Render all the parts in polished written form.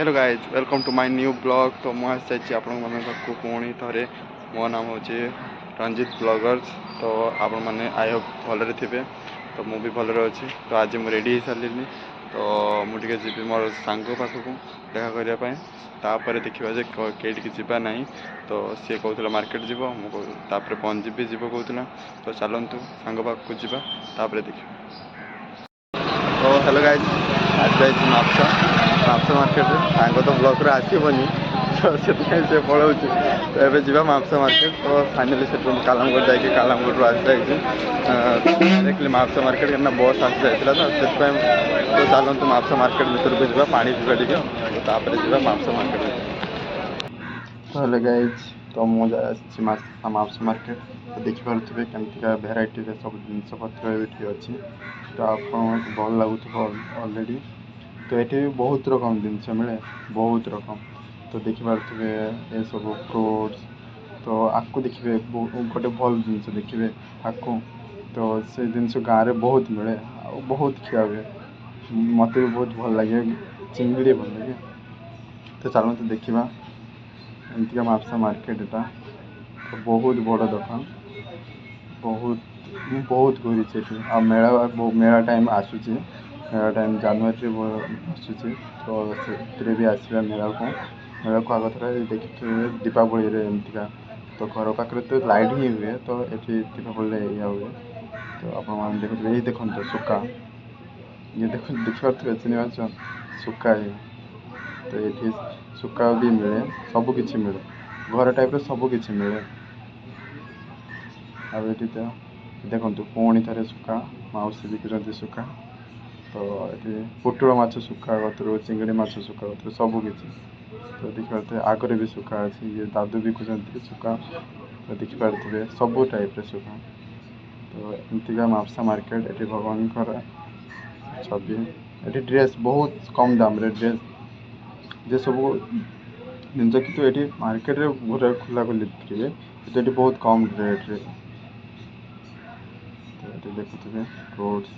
Hello guys welcome to my new blog. तो मुझे आपण को पुणी थे मो नाम हूँ रंजित ब्लॉगर्स। तो आपण मैंने आई होप भलरे थे। तो मु भी भलरे अच्छी। तो आज मुझे रेडी हो सारे। तो मुझे जी मोर सांग पाखक देखा करने तापर देखा जे कई जीवा ना। तो सी कहला मार्केट जीव मुझे पंजिम भी जीव कहला। तो चलतु सांग पाखक जावा देखिए। तो हेलो गाइज आज जाइए मापुसा मार्केट सांग तो ब्लॉग रे आसबनी तो से पलाऊ। तो ये जी मापुसा मार्केट। तो फाइनाली से कालामगुट जाकि कालामगुट आसी डायरेक्टली मापुसा मार्केट क्या बस आसी जाता तो चलते मापुसा मार्केट भर को जा पा पीवा टे जा मापुसा मार्केट। तो हेलो गाइज तो मुझे मापुसा मार्केट। तो देखिपे केमतिका भेराइटी सब जिनपतर ये अच्छी। तो आप भल लगुथ अलरेडी। तो ये बहुत रकम जिनस मिले बहुत रकम। तो देखिपे ये सब फ्रूट्स। तो आपको देखिए गोटे भल जिन देखिए आपको। तो से जिनस गाँव में बहुत मिले बहुत खिया हुए। मत भी बहुत भल लगे चिंगड़ी भल लगे। तो चलते देखा एमतिका मापुसा मार्केट एटा। तो बहुत बड़ दुकान बहुत घूरी आ मेला मेला टाइम आसूची मेला टाइम जनवरी आसूची। तो से भी आसवा मेला को आग थर देखिए दीपावली रे एमतिका। तो घर पाखे तो लाइट ही हुए। तो ये दीपावली या हुए। तो आप देखते ये देखते सुका ये देखिए चिन्ह सुका ये। तो ये सुका भी मिले सबकि मिले घर टाइप सबकि मिले। आ देखु पुणी थे सुखा मौसी बिकुं सुखा। तो ये पुटुल माछ सुखा कतरू चिंगड़ी माछ सुखा कतरू सबकि। तो देखिए आगरे भी सुखा अच्छी ये दादू बिकुं सुखा। तो देखिपे सब टाइप सुखा। तो एमतिका मापुसा मार्केट ये भगवान छवि। ये ड्रेस बहुत कम दाम रे ड्रेस जे सब जिन कि ये मार्केट रे पूरा खुला खुली बिक्री तो ये बहुत कम रेट रे। तो देखुए फ्रूट्स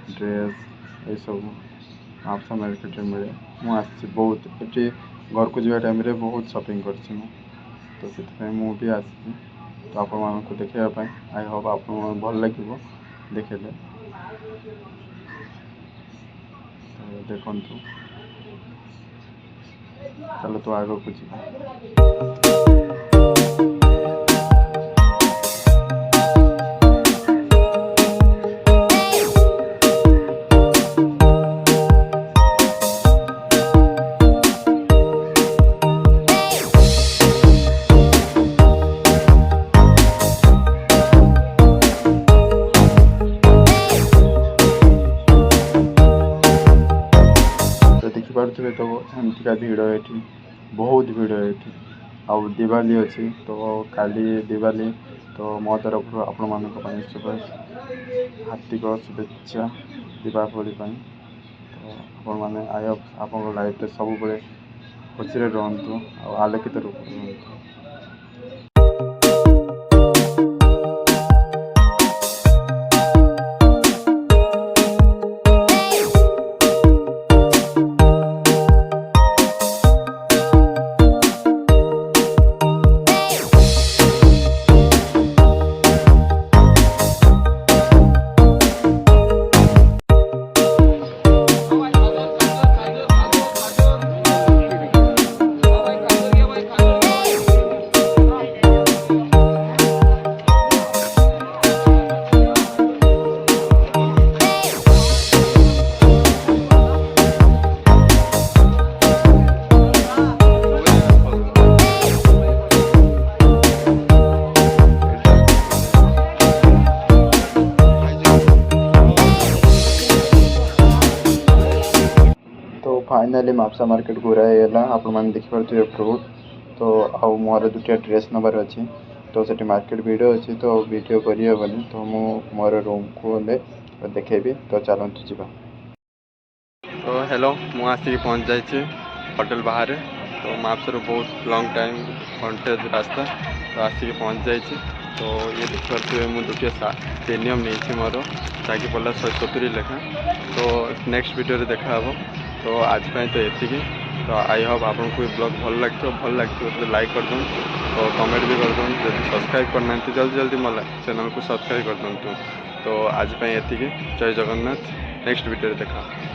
ड्रेस ये सब मापुसा मार्केट मिले। मुझे बहुत ये घर को जावा टाइम बहुत शॉपिंग कर। तो से भी आसी। तो आप देखापी आई होप आप भल लगे देखे। तो देखु चलो तो आग को जी। देखिपे तो एमतिका भिड़ ये बहुत भिड़ ये आ दिवाली अच्छी। तो काली दिवाली। तो मो तरफ आपण मान हार्दिक शुभेच्छा दीपावली। तो आपण मैंने आई आप लाइफ सब खुशी रुहतु आलोकित रुहतु। फाइनाली मापुसा मार्केट पूरा है आप देखिपे फ्रूट। तो आउ मोर दुटा ड्रेस नबार अच्छी। तो से मार्केट वीडियो अच्छी तो वीडियो करनी। तो मोर रूम को देखेबी। तो चलतु जा। तो हेलो मुझे पहुँच जाइए होटेल बाहर। तो मापुसा बहुत लॉन्ग टाइम घंटे रास्ता। तो आसिक पहुँच जाइए। तो ये देखिए मुझे दुटे प्रीमियम नहीं मोर ताकि पड़ा 170 लेखा। तो नेक्स्ट वीडियो देखा। तो आज तो ये तो आई होप आपको ये ब्लॉग भल लगे तो लाइक कर दूँ तो कमेंट भी कर दूँ जब सब्सक्राइब करना जल्दी जल्दी मोर चैनल को सब्सक्राइब कर दूँ तो आज ये जय जगन्नाथ नेक्स्ट वीडियो देखा।